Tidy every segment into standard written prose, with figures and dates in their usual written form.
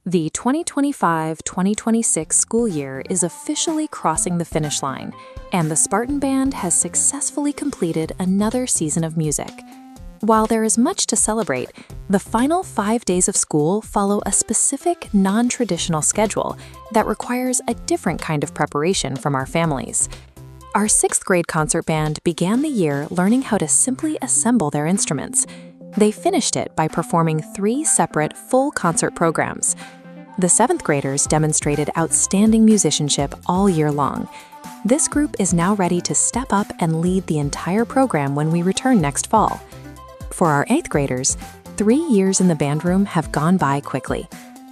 The 2025-2026 school year is officially crossing the finish line, and the Spartan Band has successfully completed another season of music. While there is much to celebrate, the final 5 days of school follow a specific, non-traditional schedule that requires a different kind of preparation from our families. Our 6th grade concert band began the year learning how to simply assemble their instruments. They finished it by performing 3 separate full concert programs. The 7th graders demonstrated outstanding musicianship all year long. This group is now ready to step up and lead the entire program when we return next fall. For our 8th graders, 3 years in the band room have gone by quickly.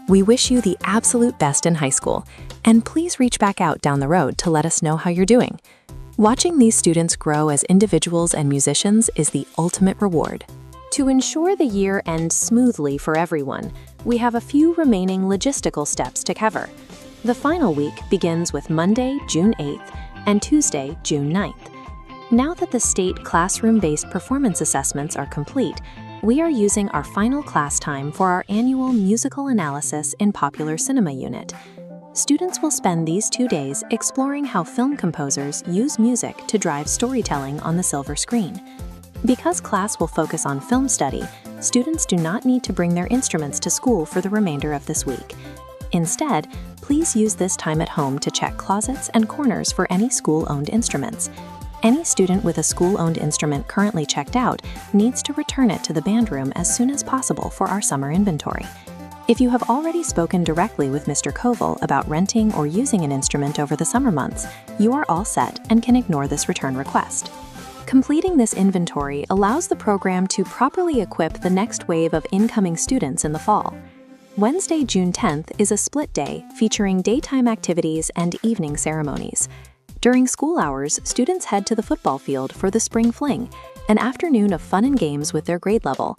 We wish you the absolute best in high school, and please reach back out down the road to let us know how you're doing. Watching these students grow as individuals and musicians is the ultimate reward. To ensure the year ends smoothly for everyone, we have a few remaining logistical steps to cover. The final week begins with Monday, June 8th, and Tuesday, June 9th. Now that the state classroom-based performance assessments are complete, we are using our final class time for our annual musical analysis in popular cinema unit. Students will spend these 2 days exploring how film composers use music to drive storytelling on the silver screen. Because class will focus on film study, students do not need to bring their instruments to school for the remainder of this week. Instead, please use this time at home to check closets and corners for any school-owned instruments. Any student with a school-owned instrument currently checked out needs to return it to the band room as soon as possible for our summer inventory. If you have already spoken directly with Mr. Koval about renting or using an instrument over the summer months, you are all set and can ignore this return request. Completing this inventory allows the program to properly equip the next wave of incoming students in the fall. Wednesday, June 10th is a split day featuring daytime activities and evening ceremonies. During school hours, students head to the football field for the Spring Fling, an afternoon of fun and games with their grade level.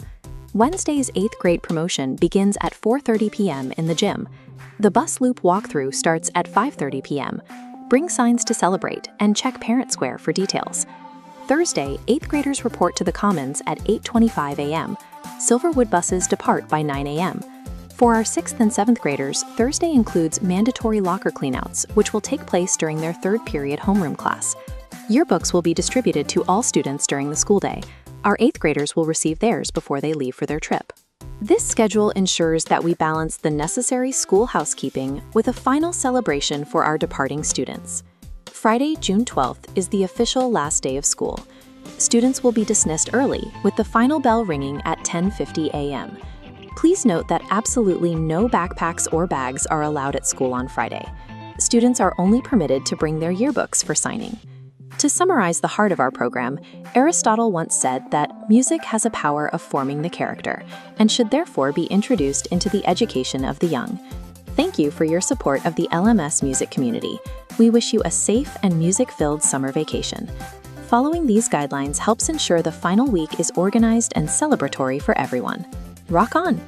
Wednesday's 8th grade promotion begins at 4:30 p.m. in the gym. The bus loop walkthrough starts at 5:30 p.m. Bring signs to celebrate and check Parent Square for details. Thursday, 8th graders report to the Commons at 8:25 a.m. Silverwood buses depart by 9 a.m. For our 6th and 7th graders, Thursday includes mandatory locker cleanouts, which will take place during their 3rd period homeroom class. Yearbooks will be distributed to all students during the school day. Our 8th graders will receive theirs before they leave for their trip. This schedule ensures that we balance the necessary school housekeeping with a final celebration for our departing students. Friday, June 12th is the official last day of school. Students will be dismissed early, with the final bell ringing at 10:50 a.m. Please note that absolutely no backpacks or bags are allowed at school on Friday. Students are only permitted to bring their yearbooks for signing. To summarize the heart of our program, Aristotle once said that music has a power of forming the character and should therefore be introduced into the education of the young. Thank you for your support of the LMS music community. We wish you a safe and music-filled summer vacation. Following these guidelines helps ensure the final week is organized and celebratory for everyone. Rock on!